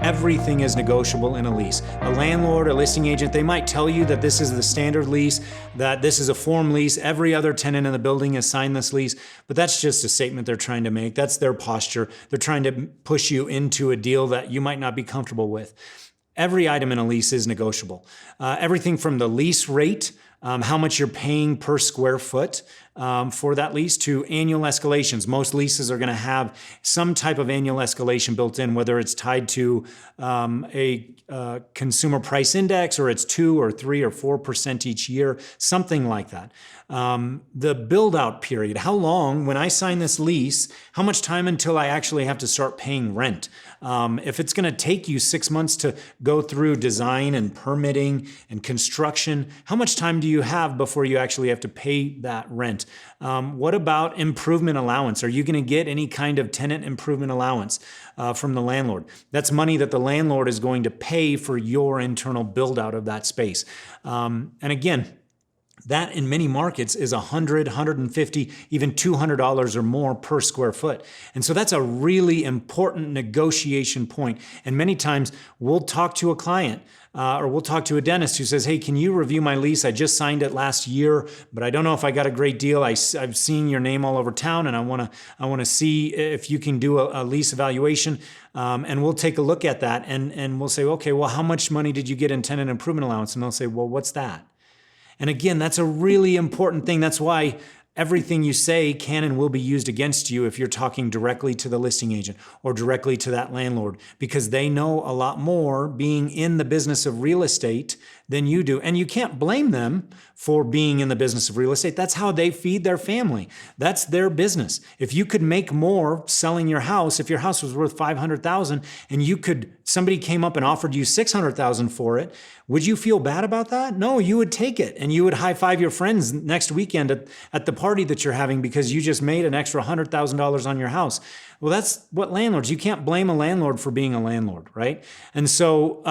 everything is negotiable in a lease. A landlord, a listing agent, they might tell you that this is the standard lease, that this is a form lease, every other tenant in the building has signed this lease, but that's just a statement they're trying to make. That's their posture. They're trying to push you into a deal that you might not be comfortable with. Every item in a lease is negotiable. Everything from the lease rate, how much you're paying per square foot for that lease, to annual escalations. Most leases are going to have some type of annual escalation built in, whether it's tied to a consumer price index, or it's 2 or 3 or 4% each year, something like that. The build out period, how long, when I sign this lease, how much time until I actually have to start paying rent? If it's going to take you 6 months to go through design and permitting and construction, how much time do you have before you actually have to pay that rent? What about improvement allowance? Are you going to get any kind of tenant improvement allowance from the landlord? That's money that the landlord is going to pay for your internal build out of that space. And again, that in many markets is $100, $150, even $200 or more per square foot. And so that's a really important negotiation point. And many times we'll talk to a client or we'll talk to a dentist who says, hey, can you review my lease? I just signed it last year, but I don't know if I got a great deal. I've seen your name all over town, and I want to see if you can do a lease evaluation. And we'll take a look at that, and we'll say, okay, well, how much money did you get in tenant improvement allowance? And they'll say, well, what's that? And again, that's a really important thing. That's why everything you say can and will be used against you if you're talking directly to the listing agent or directly to that landlord, because they know a lot more being in the business of real estate than you do. And you can't blame them for being in the business of real estate. That's how they feed their family. That's their business. If you could make more selling your house, if your house was worth $500,000 and somebody came up and offered you $600,000 for it, would you feel bad about that? No, you would take it, and you would high five your friends next weekend at the party that you're having because you just made an extra $100,000 on your house. Well, that's what landlords, you can't blame a landlord for being a landlord, right? And so,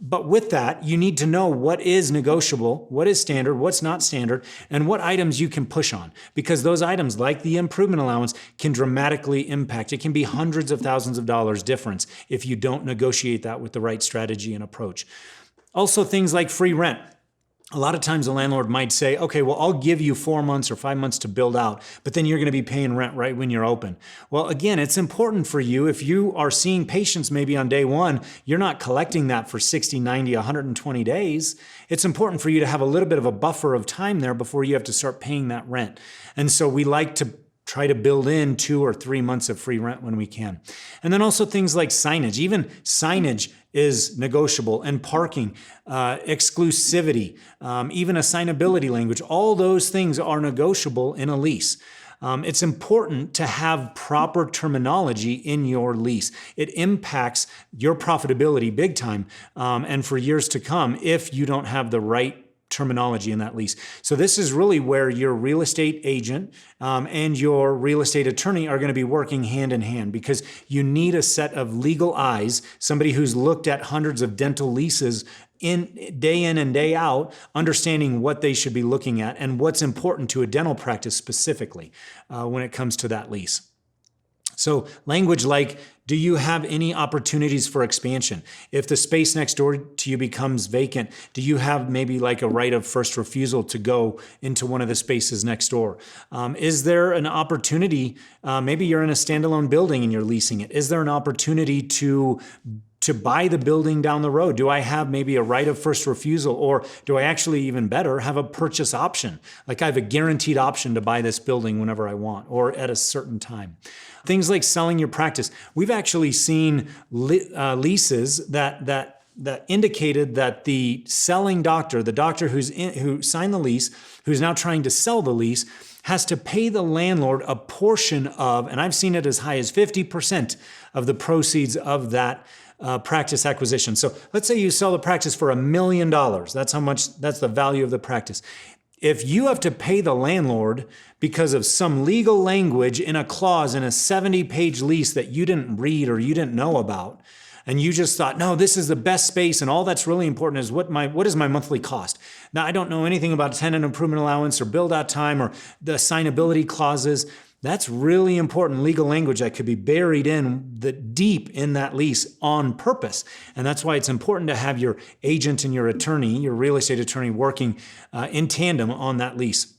but with that, you need to know what is negotiable, what is standard, what's not standard, and what items you can push on. Because those items, like the improvement allowance, can dramatically impact. It can be hundreds of thousands of dollars difference if you don't negotiate that with the right strategy and approach. Also, things like free rent. A lot of times a landlord might say, okay, well, I'll give you 4 months or 5 months to build out, but then you're going to be paying rent right when you're open. Well, again, it's important for you, if you are seeing patients maybe on day one, you're not collecting that for 60, 90, 120 days. It's important for you to have a little bit of a buffer of time there before you have to start paying that rent. And so we like to try to build in 2 or 3 months of free rent when we can. And then also things like signage. Even signage is negotiable, and parking, exclusivity, even assignability language. All those things are negotiable in a lease. It's important to have proper terminology in your lease. It impacts your profitability big time, and for years to come if you don't have the right terminology in that lease. So this is really where your real estate agent and your real estate attorney are going to be working hand in hand, because you need a set of legal eyes, somebody who's looked at hundreds of dental leases in and day out, understanding what they should be looking at and what's important to a dental practice specifically when it comes to that lease. So language like, do you have any opportunities for expansion? If the space next door to you becomes vacant, do you have maybe like a right of first refusal to go into one of the spaces next door? Is there an opportunity, maybe you're in a standalone building and you're leasing it. Is there an opportunity to buy the building down the road? Do I have maybe a right of first refusal, or do I actually, even better, have a purchase option? Like I have a guaranteed option to buy this building whenever I want or at a certain time. Things like selling your practice. We've actually seen leases that indicated that the selling doctor, the doctor who signed the lease, who's now trying to sell the lease, has to pay the landlord a portion of, and I've seen it as high as 50% of the proceeds of that practice acquisition. So let's say you sell the practice for $1 million. That's how much, that's the value of the practice. If you have to pay the landlord because of some legal language in a clause in a 70-page lease that you didn't read or you didn't know about, and you just thought, no, this is the best space, and all that's really important is what is my monthly cost? Now, I don't know anything about tenant improvement allowance or build-out time or the assignability clauses. That's really important legal language that could be buried in the deep in that lease on purpose. And that's why it's important to have your agent and your attorney, your real estate attorney, working in tandem on that lease,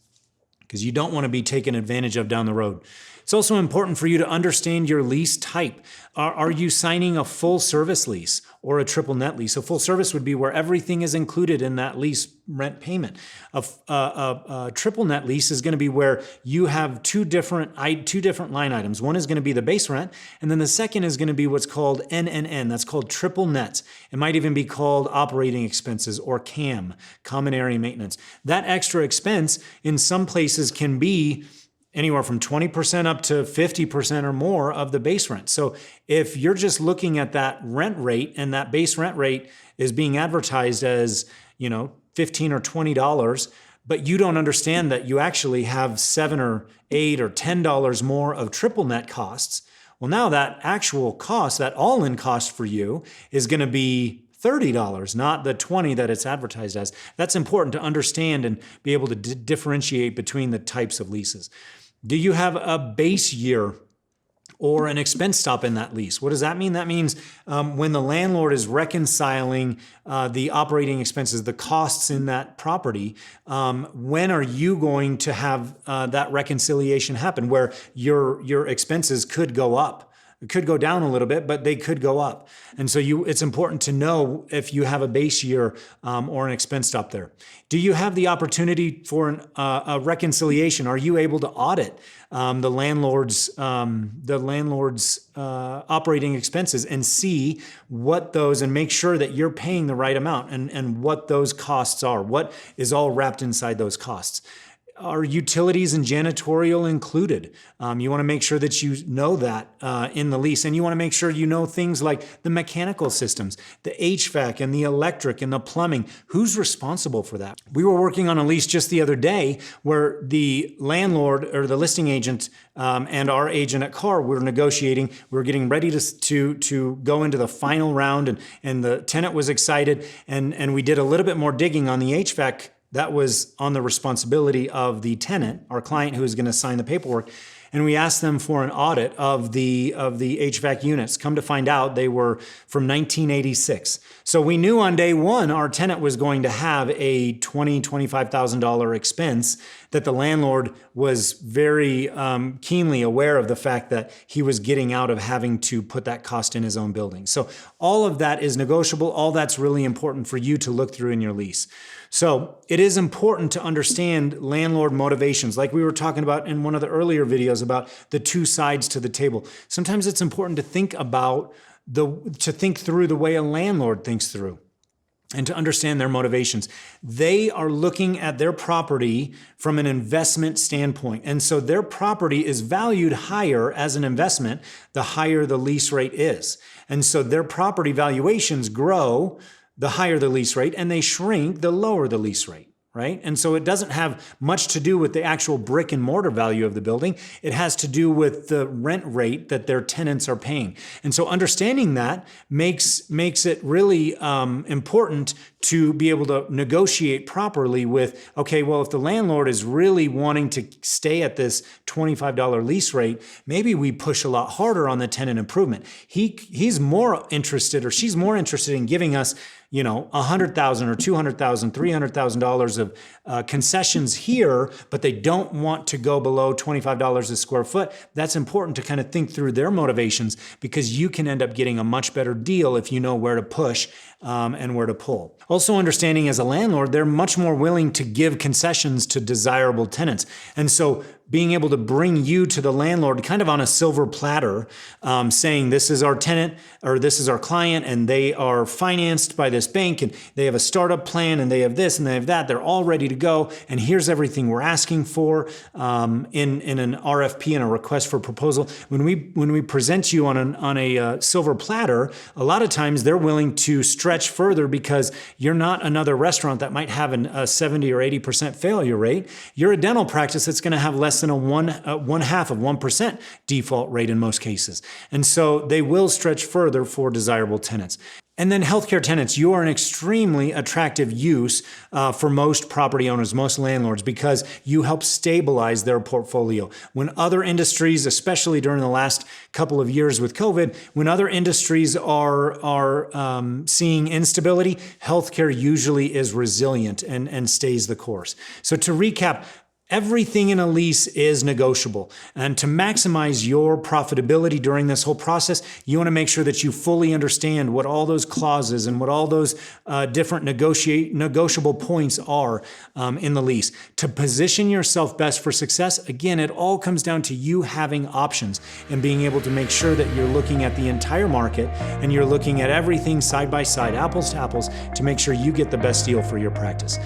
because you don't want to be taken advantage of down the road. It's also important for you to understand your lease type. Are you signing a full service lease or a triple net lease? A full service would be where everything is included in that lease rent payment. A triple net lease is going to be where you have two different line items. One is going to be the base rent, and then the second is going to be what's called NNN. That's called triple nets. It might even be called operating expenses or CAM, common area maintenance. That extra expense in some places can be anywhere from 20% up to 50% or more of the base rent. So if you're just looking at that rent rate and that base rent rate is being advertised as, $15 or $20, but you don't understand that you actually have $7 or $8 or $10 more of triple net costs, well, now that actual cost, that all-in cost for you is going to be $30, not the $20 that it's advertised as. That's important to understand and be able to differentiate between the types of leases. Do you have a base year or an expense stop in that lease? What does that mean? That means when the landlord is reconciling the operating expenses, the costs in that property, when are you going to have that reconciliation happen where your expenses could go up? It could go down a little bit, but they could go up. And so it's important to know if you have a base year or an expense stop there. Do you have the opportunity for a reconciliation? Are you able to audit the landlord's operating expenses and see what those, and make sure that you're paying the right amount and what those costs are, what is all wrapped inside those costs? Are utilities and janitorial included? You want to make sure that you know that in the lease, and you want to make sure you know things like the mechanical systems, the HVAC and the electric and the plumbing. Who's responsible for that? We were working on a lease just the other day where the landlord or the listing agent and our agent at CAR were negotiating. We were getting ready to go into the final round, and the tenant was excited, and we did a little bit more digging on the HVAC. That was on the responsibility of the tenant, our client who is going to sign the paperwork. And we asked them for an audit of the HVAC units. Come to find out, they were from 1986. So we knew on day one our tenant was going to have a $25,000 expense that the landlord was very keenly aware of the fact that he was getting out of having to put that cost in his own building. So all of that is negotiable. All that's really important for you to look through in your lease. So it is important to understand landlord motivations, like we were talking about in one of the earlier videos about the two sides to the table. Sometimes it's important to think through the way a landlord thinks through, and to understand their motivations. They are looking at their property from an investment standpoint. And so their property is valued higher as an investment, the higher the lease rate is. And so their property valuations grow the higher the lease rate, and they shrink the lower the lease rate, right? And so it doesn't have much to do with the actual brick and mortar value of the building. It has to do with the rent rate that their tenants are paying. And so understanding that makes it really important to be able to negotiate properly with, okay, well, if the landlord is really wanting to stay at this $25 lease rate, maybe we push a lot harder on the tenant improvement. He's more interested, or she's more interested in giving us $100,000 or $200,000, $300,000 of concessions here, but they don't want to go below $25 a square foot. That's important to kind of think through their motivations, because you can end up getting a much better deal if you know where to push and where to pull. Also understanding as a landlord, they're much more willing to give concessions to desirable tenants. And so being able to bring you to the landlord kind of on a silver platter, saying this is our tenant or this is our client, and they are financed by this bank, and they have a startup plan, and they have this and they have that. They're all ready to go, and here's everything we're asking for in an RFP and a request for proposal. When we present you on a silver platter, a lot of times they're willing to stretch further, because you're not another restaurant that might have a 70 or 80% failure rate. You're a dental practice that's going to have less than a 1/2% default rate in most cases. And so they will stretch further for desirable tenants. And then healthcare tenants, you are an extremely attractive use for most property owners, most landlords, because you help stabilize their portfolio. When other industries, especially during the last couple of years with COVID, when other industries are seeing instability, healthcare usually is resilient and stays the course. So to recap, everything in a lease is negotiable. And to maximize your profitability during this whole process, you want to make sure that you fully understand what all those clauses and what all those different negotiable points are in the lease. To position yourself best for success, again, it all comes down to you having options and being able to make sure that you're looking at the entire market and you're looking at everything side by side, apples to apples, to make sure you get the best deal for your practice.